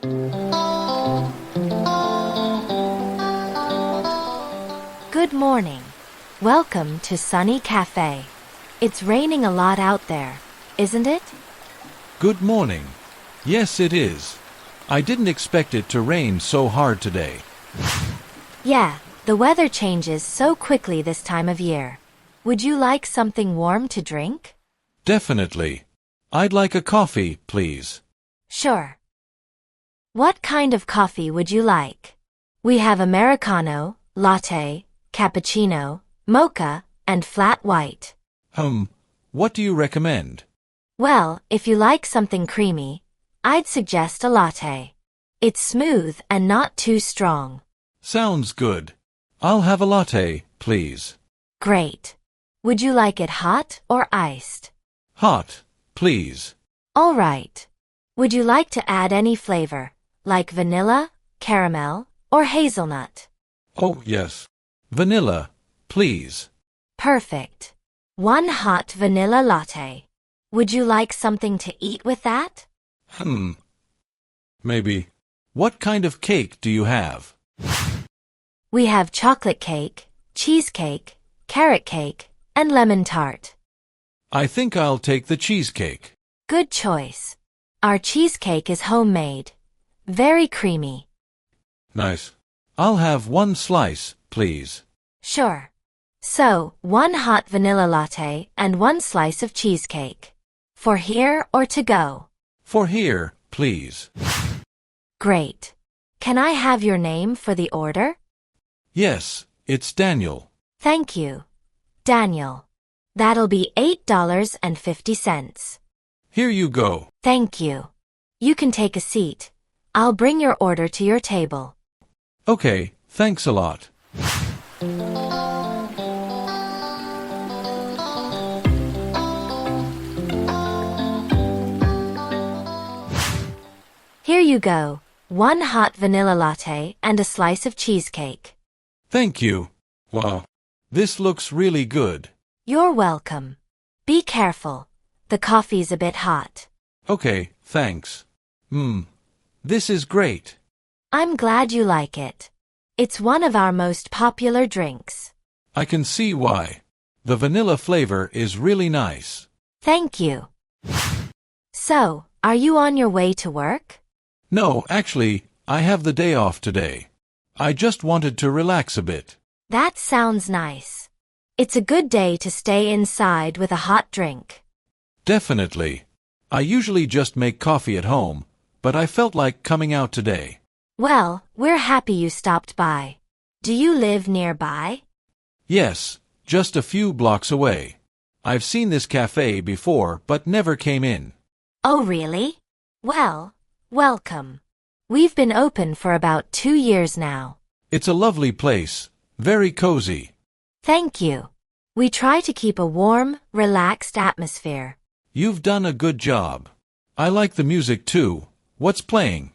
Good morning. Welcome to Sunny Cafe. It's raining a lot out there, isn't it? Good morning. Yes, it is. I didn't expect it to rain so hard today. Yeah, the weather changes so quickly this time of year. Would you like something warm to drink? Definitely. I'd like a coffee, please. Sure. What kind of coffee would you like? We have Americano, latte, cappuccino, mocha, and flat white. What do you recommend? Well, if you like something creamy, I'd suggest a latte. It's smooth and not too strong. Sounds good. I'll have a latte, please. Great. Would you like it hot or iced? Hot, please. All right. Would you like to add any flavor, like vanilla, caramel, or hazelnut? Oh, yes. Vanilla, please. Perfect. One hot vanilla latte. Would you like something to eat with that? Maybe. What kind of cake do you have? We have chocolate cake, cheesecake, carrot cake, and lemon tart. I think I'll take the cheesecake. Good choice. Our cheesecake is homemade. Very creamy. Nice. I'll have one slice, please. Sure. So, one hot vanilla latte and one slice of cheesecake. For here or to go? For here, please. Great. Can I have your name for the order? Yes, it's Daniel. Thank you, Daniel. That'll be $8.50. Here you go. Thank you. You can take a seat. I'll bring your order to your table. Okay, thanks a lot. Here you go. One hot vanilla latte and a slice of cheesecake. Thank you. Wow. This looks really good. You're welcome. Be careful. The coffee's a bit hot. Okay, thanks. This is great. I'm glad you like it. It's one of our most popular drinks. I can see why. The vanilla flavor is really nice. Thank you. So, are you on your way to work? No, actually, I have the day off today. I just wanted to relax a bit. That sounds nice. It's a good day to stay inside with a hot drink. Definitely. I usually just make coffee at home, but I felt like coming out today. Well, we're happy you stopped by. Do you live nearby? Yes, just a few blocks away. I've seen this cafe before but never came in. Oh, really? Well, welcome. We've been open for about 2 years now. It's a lovely place, very cozy. Thank you. We try to keep a warm, relaxed atmosphere. You've done a good job. I like the music too. What's playing?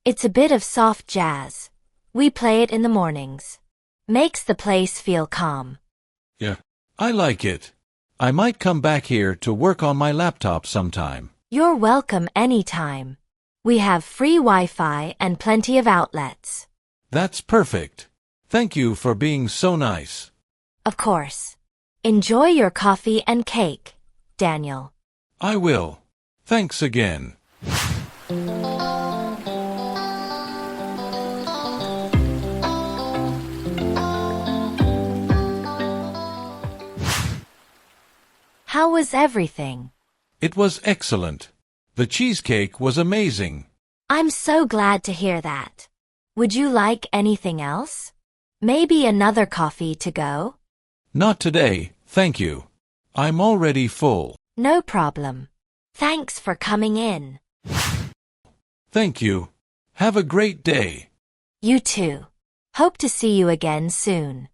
It's a bit of soft jazz. We play it in the mornings. Makes the place feel calm. Yeah, I like it. I might come back here to work on my laptop sometime. You're welcome anytime. We have free Wi-Fi and plenty of outlets. That's perfect. Thank you for being so nice. Of course. Enjoy your coffee and cake, Daniel. I will. Thanks again. How was everything? It was excellent. The cheesecake was amazing. I'm so glad to hear that. Would you like anything else? Maybe another coffee to go? Not today, thank you. I'm already full. No problem. Thanks for coming in. Thank you. Have a great day. You too. Hope to see you again soon.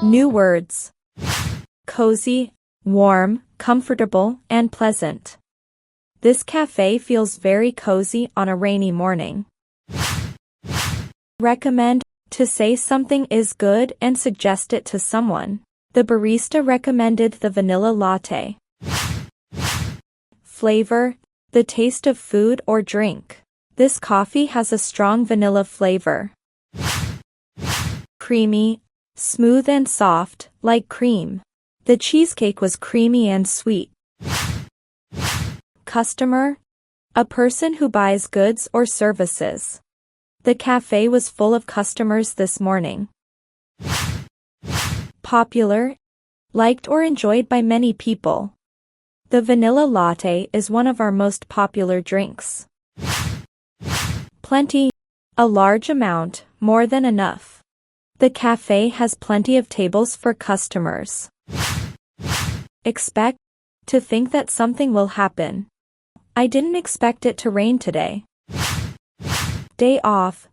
New words. Cozy, warm, comfortable, and pleasant. This cafe feels very cozy on a rainy morning. Recommend. To say something is good and suggest it to someone. The barista recommended the vanilla latte. Flavor, the taste of food or drink. This coffee has a strong vanilla flavor. Creamy, smooth and soft, like cream. The cheesecake was creamy and sweet. Customer, a person who buys goods or services. The cafe was full of customers this morning. Popular, liked or enjoyed by many people. The vanilla latte is one of our most popular drinks. Plenty, a large amount, more than enough. The cafe has plenty of tables for customers. Expect, to think that something will happen. I didn't expect it to rain today. Day off,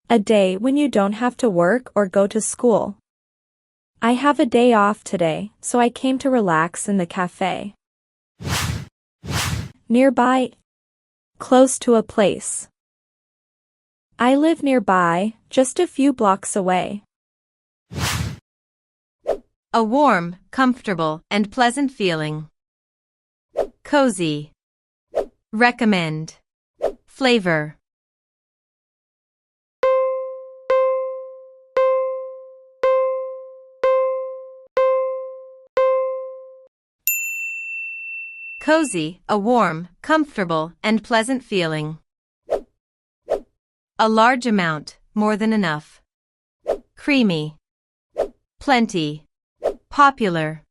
a day when you don't have to work or go to school. I have a day off today, so I came to relax in the cafe. Nearby, close to a place. I live nearby, just a few blocks away. A warm, comfortable, and pleasant feeling. Cozy. Recommend. Flavor. Cozy, a warm, comfortable, and pleasant feeling. A large amount, more than enough. Creamy. Plenty. Popular.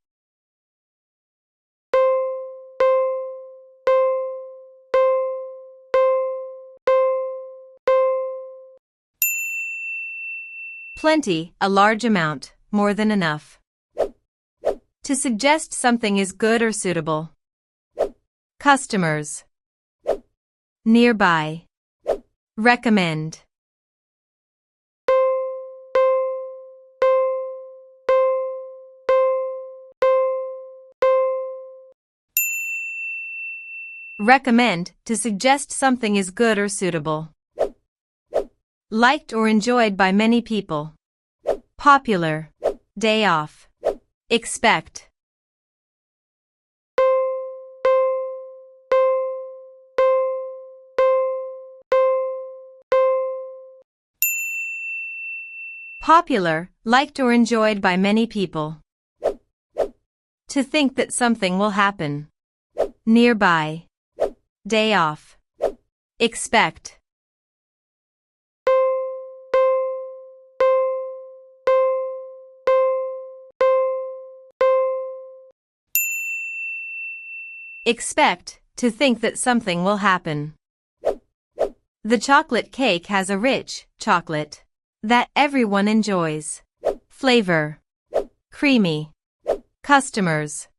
Plenty, a large amount, more than enough. To suggest something is good or suitable. Customers. Nearby. Recommend. Recommend, to suggest something is good or suitable. Liked or enjoyed by many people. Popular. Day off. Expect. Popular, liked or enjoyed by many people. To think that something will happen. Nearby. Day off. Expect. Expect, to think that something will happen. The chocolate cake has a rich chocolate that everyone enjoys. Flavor. Creamy. Customers.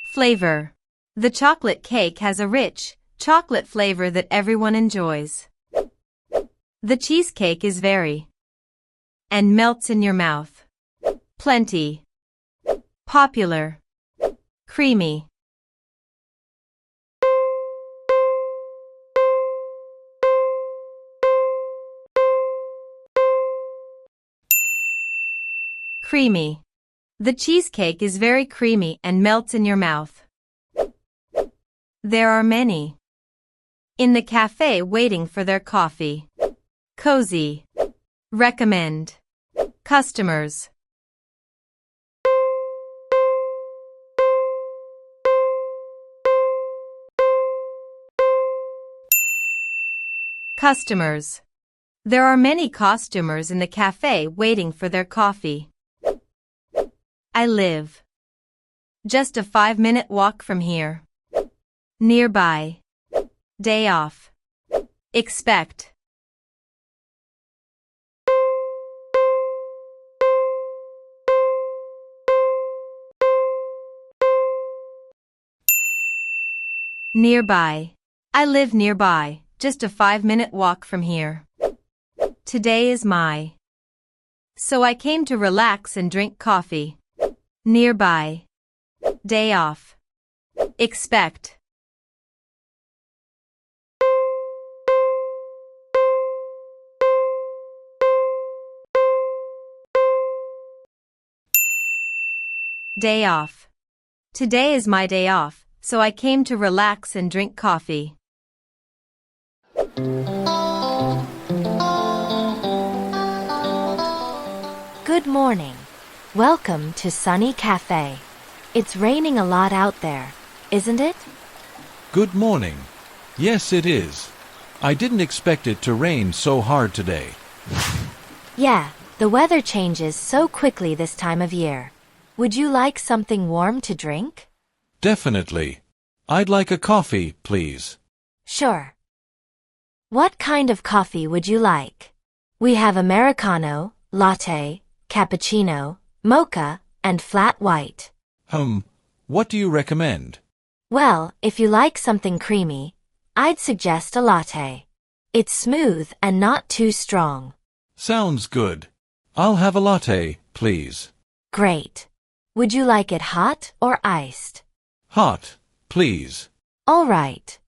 Flavor. The chocolate cake has a rich chocolate flavor that everyone enjoys. The cheesecake is very and melts in your mouth. Plenty. Popular. Creamy. Creamy. The cheesecake is very creamy and melts in your mouth. There are many in the cafe waiting for their coffee. Cozy. Recommend. Customers. Customers. There are many customers in the cafe waiting for their coffee. I live just a 5-minute walk from here. Nearby. Day off. Expect. Nearby. I live nearby, just a 5-minute walk from here. Today is my. So I came to relax and drink coffee. Nearby. Day off. Expect. Day off. Today is my day off, so I came to relax and drink coffee. Good morning. Welcome to Sunny Cafe. It's raining a lot out there, isn't it? Good morning. Yes, it is. I didn't expect it to rain so hard today. Yeah, the weather changes so quickly this time of year. Would you like something warm to drink? Definitely. I'd like a coffee, please. Sure. What kind of coffee would you like? We have Americano, latte, cappuccino, mocha, and flat white. What do you recommend? Well, if you like something creamy, I'd suggest a latte. It's smooth and not too strong. Sounds good. I'll have a latte, please. Great. Would you like it hot or iced? Hot, please. All right.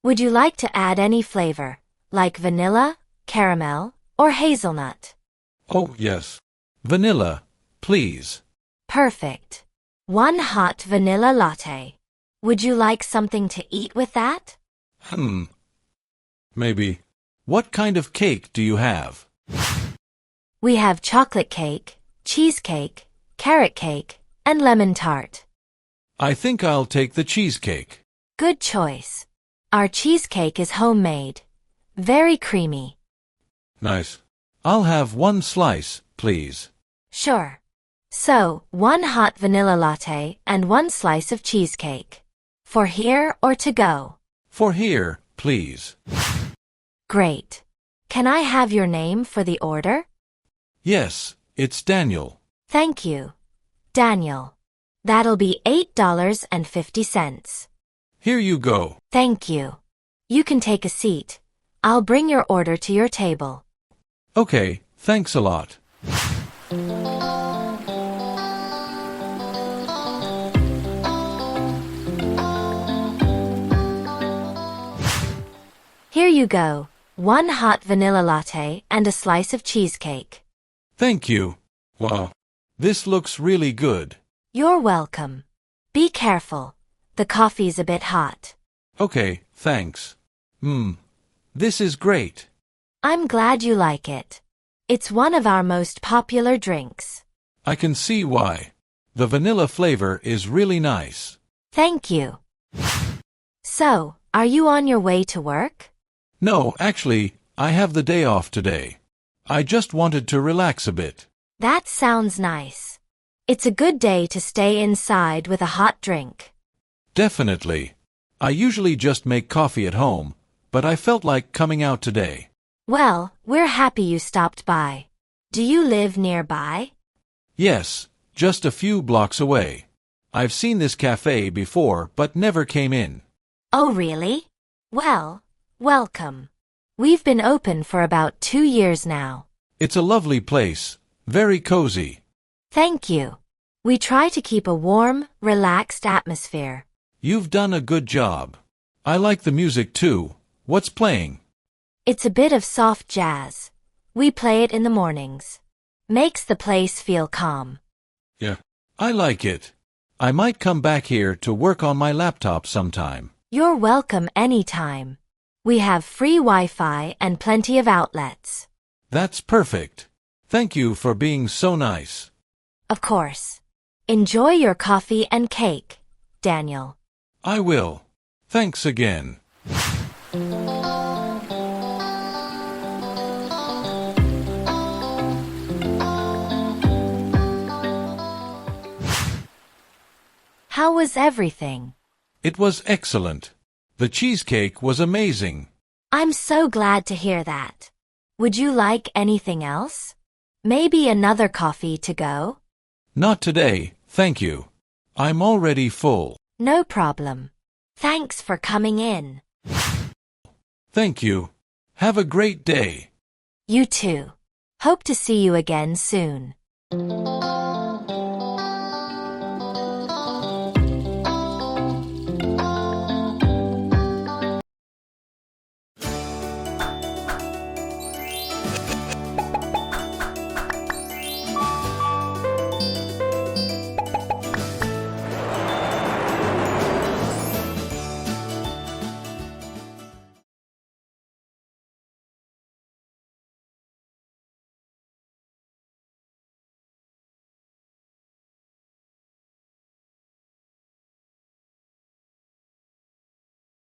Would you like to add any flavor, like vanilla, caramel, or hazelnut? Oh, yes. Vanilla, please. Perfect. 1 hot vanilla latte. Would you like something to eat with that? Maybe. What kind of cake do you have? We have chocolate cake, cheesecake, carrot cake, and lemon tart. I think I'll take the cheesecake. Good choice. Our cheesecake is homemade. Very creamy. Nice. I'll have 1 slice, please. Sure. So, 1 hot vanilla latte and 1 slice of cheesecake. For here or to go? For here, please. Great. Can I have your name for the order? Yes, it's Daniel. Thank you. Daniel. That'll be $8.50. Here you go. Thank you. You can take a seat. I'll bring your order to your table. Okay, thanks a lot. Here you go. 1 hot vanilla latte and a slice of cheesecake. Thank you. Wow. This looks really good. You're welcome. Be careful. The coffee's a bit hot. Okay, thanks. This is great. I'm glad you like it. It's one of our most popular drinks. I can see why. The vanilla flavor is really nice. Thank you. So, are you on your way to work? No, actually, I have the day off today. I just wanted to relax a bit. That sounds nice. It's a good day to stay inside with a hot drink. Definitely. I usually just make coffee at home, but I felt like coming out today. Well, we're happy you stopped by. Do you live nearby? Yes, just a few blocks away. I've seen this cafe before but never came in. Oh, really? Well, welcome. We've been open for about 2 years now. It's a lovely place, very cozy. Thank you. We try to keep a warm, relaxed atmosphere. You've done a good job. I like the music too. What's playing? It's a bit of soft jazz. We play it in the mornings. Makes the place feel calm. Yeah, I like it. I might come back here to work on my laptop sometime. You're welcome anytime. We have free Wi-Fi and plenty of outlets. That's perfect. Thank you for being so nice. Of course. Enjoy your coffee and cake, Daniel. I will. Thanks again. How was everything? It was excellent. The cheesecake was amazing. I'm so glad to hear that. Would you like anything else? Maybe another coffee to go? Not today, thank you. I'm already full. No problem. Thanks for coming in. Thank you. Have a great day. You too. Hope to see you again soon.